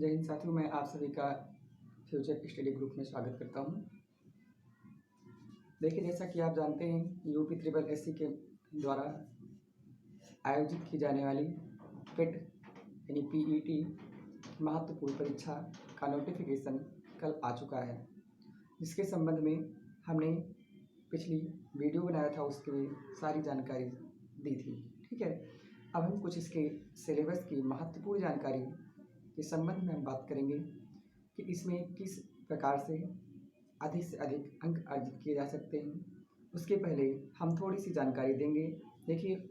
जय हिंद साथियों, मैं आप सभी का फ्यूचर स्टडी ग्रुप में स्वागत करता हूं। देखिए, जैसा कि आप जानते हैं, यूपी ट्रिपल एससी के द्वारा आयोजित की जाने वाली पेट यानी पीईटी महत्वपूर्ण परीक्षा का नोटिफिकेशन कल आ चुका है, जिसके संबंध में हमने पिछली वीडियो बनाया था, उसकी सारी जानकारी दी थी। ठीक है, अब हम कुछ इसके सिलेबस की महत्वपूर्ण जानकारी के संबंध में हम बात करेंगे कि इसमें किस प्रकार से अधिक अंक अर्जित किए जा सकते हैं। उसके पहले हम थोड़ी सी जानकारी देंगे। देखिए,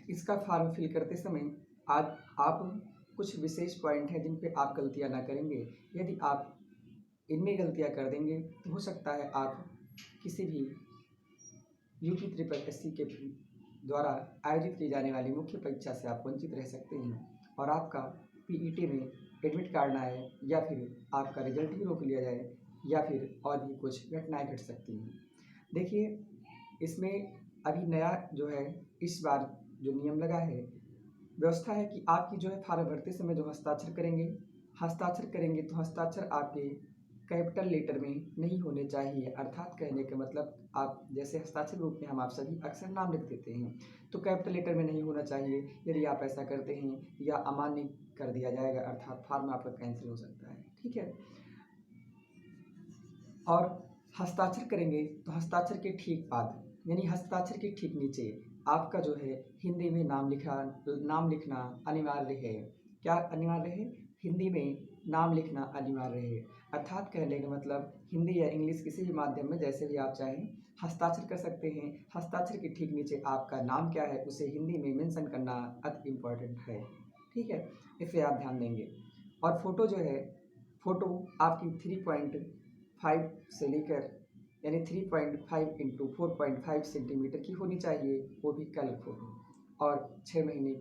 इसका फॉर्म फिल करते समय आज आप कुछ विशेष पॉइंट हैं जिन पे आप गलतियां ना करेंगे। यदि आप इनमें गलतियां कर देंगे तो हो सकता है आप किसी भी यूपी ट्रिपल एससी के द्वारा आयोजित की जाने वाली मुख्य परीक्षा से आप वंचित रह सकते हैं और आपका पीईटी में एडमिट कार्ड ना आए, या फिर आपका रिजल्ट ही रोक लिया जाए, या फिर और भी कुछ घटनाएं घट सकती हैं। देखिए, इसमें अभी नया जो है, इस बार जो नियम लगा है, व्यवस्था है कि आपकी जो है फॉर्म भरते समय जो हस्ताक्षर करेंगे तो हस्ताक्षर आपके कैपिटल लेटर में नहीं होने चाहिए। अर्थात कहने का मतलब, आप जैसे हस्ताक्षर रूप में हम आप सभी अक्सर नाम लिख देते हैं, तो कैपिटल लेटर में नहीं होना चाहिए। यदि आप ऐसा करते हैं या अमान्य कर दिया जाएगा, अर्थात फॉर्म आपका कैंसिल हो सकता है। ठीक है, और हस्ताक्षर करेंगे तो हस्ताक्षर के ठीक बाद यानी हस्ताक्षर के ठीक नीचे आपका जो है हिंदी में नाम लिखना अनिवार्य है। क्या अनिवार्य है? हिंदी में नाम लिखना अनिवार्य है। अर्थात कहने का मतलब, हिंदी या इंग्लिश किसी भी माध्यम में जैसे भी आप चाहें हस्ताक्षर कर सकते हैं। हस्ताक्षर के ठीक नीचे आपका नाम क्या है उसे हिंदी में मेंशन करना अति इम्पोर्टेंट है। ठीक है, इसे आप ध्यान देंगे। और फोटो जो है, फोटो आपकी 3.5 से लेकर यानी 3.5 इंटू 4.5 सेंटीमीटर की होनी चाहिए, वो भी कलर फोटो, और 6 महीने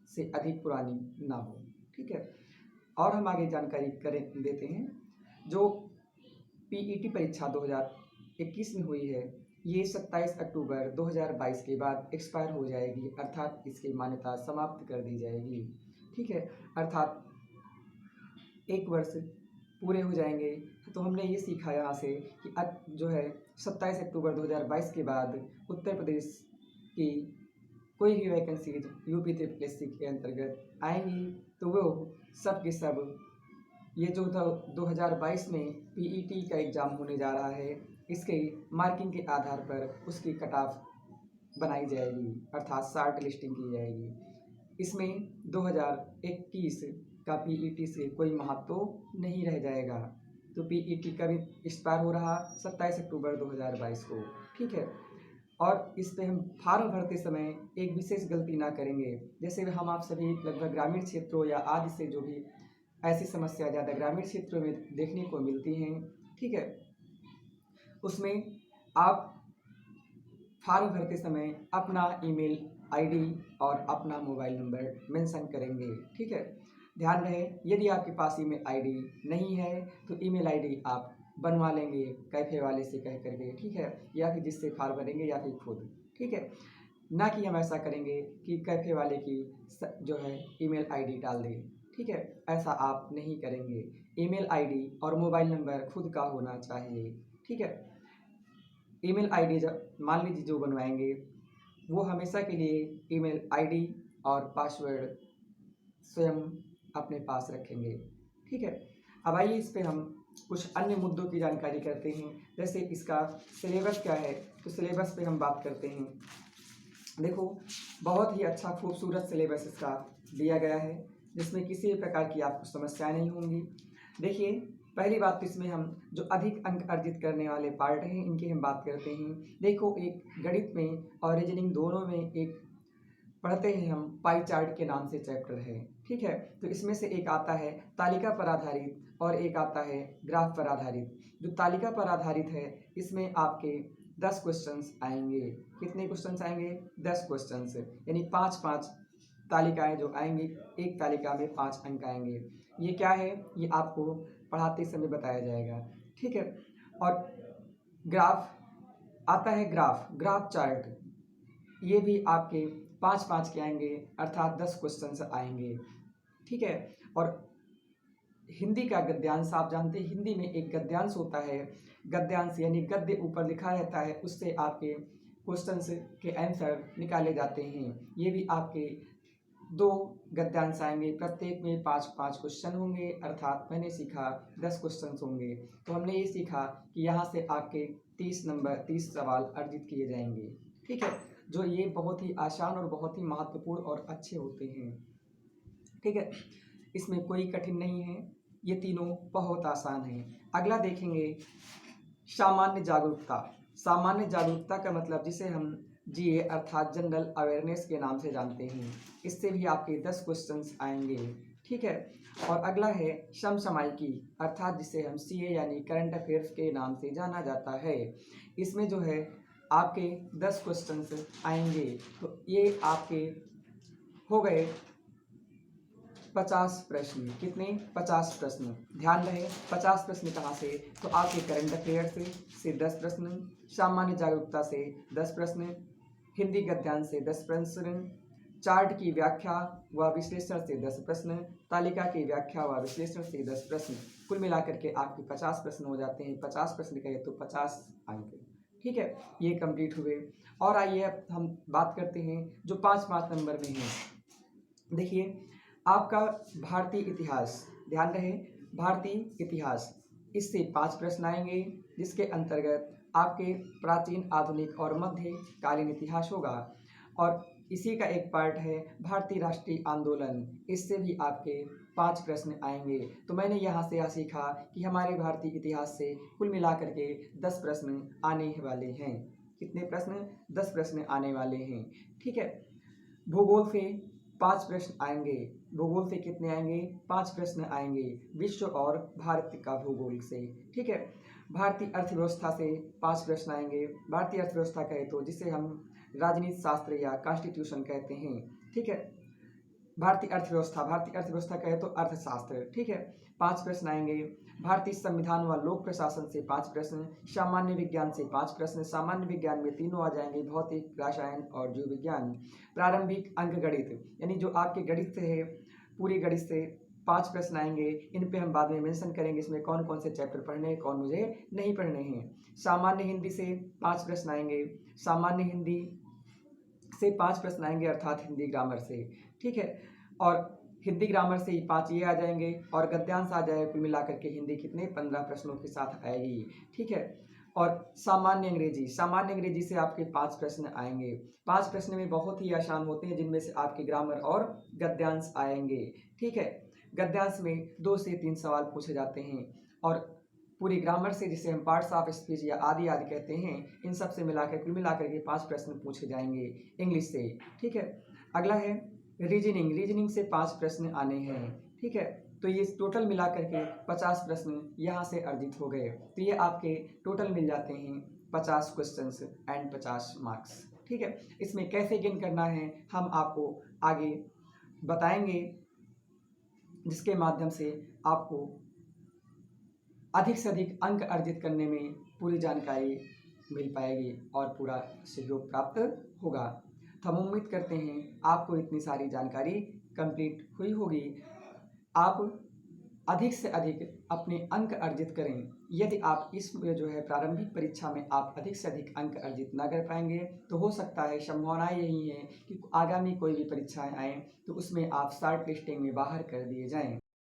से अधिक पुरानी ना हो। ठीक है, और हम आगे जानकारी देते हैं। जो पीईटी परीक्षा 2021 में हुई है, ये 27 अक्टूबर 2022 के बाद एक्सपायर हो जाएगी, अर्थात इसकी मान्यता समाप्त कर दी जाएगी। ठीक है, अर्थात 1 वर्ष पूरे हो जाएंगे। तो हमने ये सीखा यहाँ से कि अब जो है 27 अक्टूबर 2022 के बाद उत्तर प्रदेश की कोई भी वैकेंसी यूपी ट्रिपल एससी के अंतर्गत आएंगी, तो वो सब के सब ये जो 2022 में पीईटी का एग्ज़ाम होने जा रहा है, इसके मार्किंग के आधार पर उसकी कट ऑफ बनाई जाएगी, अर्थात शार्ट लिस्टिंग की जाएगी। इसमें 2021 का पीईटी से कोई महत्व नहीं रह जाएगा। तो पीईटी का भी एक्सपायर हो रहा 27 अक्टूबर 2022 को। ठीक है, और इस पे हम फॉर्म भरते समय एक विशेष गलती ना करेंगे। जैसे हम आप सभी लगभग ग्रामीण क्षेत्रों या आदि से जो भी ऐसी समस्या ज़्यादा ग्रामीण क्षेत्रों में देखने को मिलती हैं, ठीक है, उसमें आप फॉर्म भरते समय अपना ईमेल आईडी और अपना मोबाइल नंबर मेंशन करेंगे। ठीक है, ध्यान रहे, यदि आपके पास ईमेल आईडी नहीं है तो ईमेल आईडी आप बनवा लेंगे कैफे वाले से कह करके। ठीक है, या फिर जिससे फॉर्म भरेंगे या फिर खुद। ठीक है, ना कि हम ऐसा करेंगे कि कैफे वाले की जो है ईमेल आईडी डाल दें। ठीक है, ऐसा आप नहीं करेंगे। ईमेल आईडी और मोबाइल नंबर खुद का होना चाहिए। ठीक है, ईमेल आईडी जब मान लीजिए जो बनवाएंगे, वो हमेशा के लिए ईमेल आईडी और पासवर्ड स्वयं अपने पास रखेंगे। ठीक है, अब आइए इस पे हम कुछ अन्य मुद्दों की जानकारी करते हैं। जैसे इसका सिलेबस क्या है, तो सिलेबस पे हम बात करते हैं। देखो, बहुत ही अच्छा खूबसूरत सिलेबस इसका दिया गया है, जिसमें किसी भी प्रकार की आपको समस्याएं नहीं होंगी। देखिए, पहली बात तो इसमें हम जो अधिक अंक अर्जित करने वाले पार्ट हैं, इनकी हम बात करते हैं। देखो, एक गणित में और रीजनिंग दोनों में एक पढ़ते हैं हम पाई चार्ट के नाम से चैप्टर है। ठीक है, तो इसमें से एक आता है तालिका पर आधारित और एक आता है ग्राफ पर आधारित। जो तालिका पर आधारित है, इसमें आपके 10 क्वेश्चंस आएंगे। कितने क्वेश्चंस आएंगे? 10 क्वेश्चंस, यानी 5-5 तालिकाएं जो आएंगी, एक तालिका में 5 अंक आएंगे। ये क्या है, ये आपको पढ़ाते समय बताया जाएगा। ठीक है, और ग्राफ आता है, ग्राफ चार्ट, ये भी आपके 5-5 के आएंगे, अर्थात 10 क्वेश्चंस आएंगे। ठीक है। और हिंदी का गद्यांश आप जानते हैं, हिंदी में एक गद्यांश होता है। गद्यांश यानी गद्य ऊपर लिखा रहता है, उससे आपके क्वेश्चंस के आंसर निकाले जाते हैं। ये भी आपके 2 गद्यांश आएंगे, प्रत्येक में 5-5 क्वेश्चन होंगे, अर्थात मैंने सीखा 10 क्वेश्चन होंगे। तो हमने ये सीखा कि यहाँ से आपके 30 सवाल अर्जित किए जाएंगे। ठीक है, जो ये बहुत ही आसान और बहुत ही महत्वपूर्ण और अच्छे होते हैं। ठीक है, इसमें कोई कठिन नहीं है, ये तीनों बहुत आसान है। अगला देखेंगे सामान्य जागरूकता। सामान्य जागरूकता का मतलब जिसे हम जीए अर्थात जनरल अवेयरनेस के नाम से जानते हैं। इससे भी आपके 10 क्वेश्चंस आएंगे। ठीक है, और अगला है समसामयिकी अर्थात जिसे हम सीए यानी करंट अफेयर्स के नाम से जाना जाता है। इसमें जो है आपके 10 क्वेश्चंस आएंगे। तो ये आपके हो गए 50 प्रश्न। कितने? 50 प्रश्न। ध्यान रहे 50 प्रश्न कहाँ से? तो आपके करंट अफेयर से 10 प्रश्न, सामान्य जागरूकता से 10 प्रश्न, हिंदी गद्यांश से 10 प्रश्न, चार्ट की व्याख्या व विश्लेषण से 10 प्रश्न, तालिका की व्याख्या व विश्लेषण से 10 प्रश्न। कुल मिलाकर के आपके 50 प्रश्न हो जाते हैं। 50 प्रश्न कहे तो 50 अंक। ठीक है, ये कंप्लीट हुए। और आइए अब हम बात करते हैं जो 5-5 नंबर में है। देखिए आपका भारतीय इतिहास, ध्यान रहे भारतीय इतिहास, इससे 5 प्रश्न आएंगे, जिसके अंतर्गत आपके प्राचीन, आधुनिक और मध्यकालीन इतिहास होगा। और इसी का एक पार्ट है भारतीय राष्ट्रीय आंदोलन, इससे भी आपके 5 प्रश्न आएंगे। तो मैंने यहाँ से यह सीखा कि हमारे भारतीय इतिहास से कुल मिलाकर के 10 प्रश्न आने वाले हैं। कितने प्रश्न? 10 प्रश्न आने वाले हैं। ठीक है, भूगोल से 5 प्रश्न आएंगे। भूगोल से कितने आएंगे? 5 प्रश्न आएंगे, विश्व और भारत का भूगोल से। ठीक है, भारतीय अर्थव्यवस्था से 5 प्रश्न आएंगे। भारतीय अर्थव्यवस्था कहे तो जिसे हम राजनीति शास्त्र या कॉन्स्टिट्यूशन कहते हैं। ठीक है, भारतीय अर्थव्यवस्था कहे तो अर्थशास्त्र। ठीक है, 5 प्रश्न आएंगे। भारतीय संविधान व लोक प्रशासन से 5 प्रश्न, सामान्य विज्ञान से 5 प्रश्न, सामान्य विज्ञान में तीनों आ जाएंगे, भौतिक, रसायन और जीव विज्ञान। प्रारंभिक अंक गणित यानी जो आपके गणित से है, पूरी गणित से 5 प्रश्न आएंगे। इन पे हम बाद में मेंशन करेंगे इसमें कौन कौन से चैप्टर पढ़ने हैं, कौन मुझे नहीं पढ़ने हैं। सामान्य हिंदी से 5 प्रश्न आएंगे। सामान्य हिंदी से 5 प्रश्न आएंगे अर्थात हिंदी ग्रामर से। ठीक है, और हिंदी ग्रामर से ही 5 ये आ जाएंगे और गद्यांश आ जाएगा। कुल मिलाकर के हिंदी कितने? 15 प्रश्नों के साथ आएगी। ठीक है, और सामान्य अंग्रेजी से आपके 5 प्रश्न आएंगे। 5 प्रश्न में बहुत ही आसान होते हैं, जिनमें से आपके ग्रामर और गद्यांश आएंगे। ठीक है, गद्यांश में 2 से 3 सवाल पूछे जाते हैं, और पूरी ग्रामर से जिसे हम पार्ट्स ऑफ स्पीच या आदि आदि कहते हैं, इन सब से मिलाकर कुल मिलाकर के 5 प्रश्न पूछे जाएंगे इंग्लिश से। ठीक है, अगला है रीजनिंग से 5 प्रश्न आने हैं। ठीक है, तो ये टोटल मिलाकर के 50 प्रश्न यहाँ से अर्जित हो गए। तो ये आपके टोटल मिल जाते हैं 50 क्वेश्चंस एंड 50 मार्क्स। ठीक है, इसमें कैसे गेन करना है हम आपको आगे बताएंगे, जिसके माध्यम से आपको अधिक से अधिक अंक अर्जित करने में पूरी जानकारी मिल पाएगी और पूरा सहयोग प्राप्त होगा। तो हम उम्मीद करते हैं आपको इतनी सारी जानकारी कंप्लीट हुई होगी। आप अधिक से अधिक अपने अंक अर्जित करें। यदि आप इस जो है प्रारंभिक परीक्षा में आप अधिक से अधिक अंक अर्जित ना कर पाएंगे, तो हो सकता है, संभावनाएं यही है कि आगामी कोई भी परीक्षाएं आएँ तो उसमें आप शॉर्ट लिस्टिंग में बाहर कर दिए जाएं।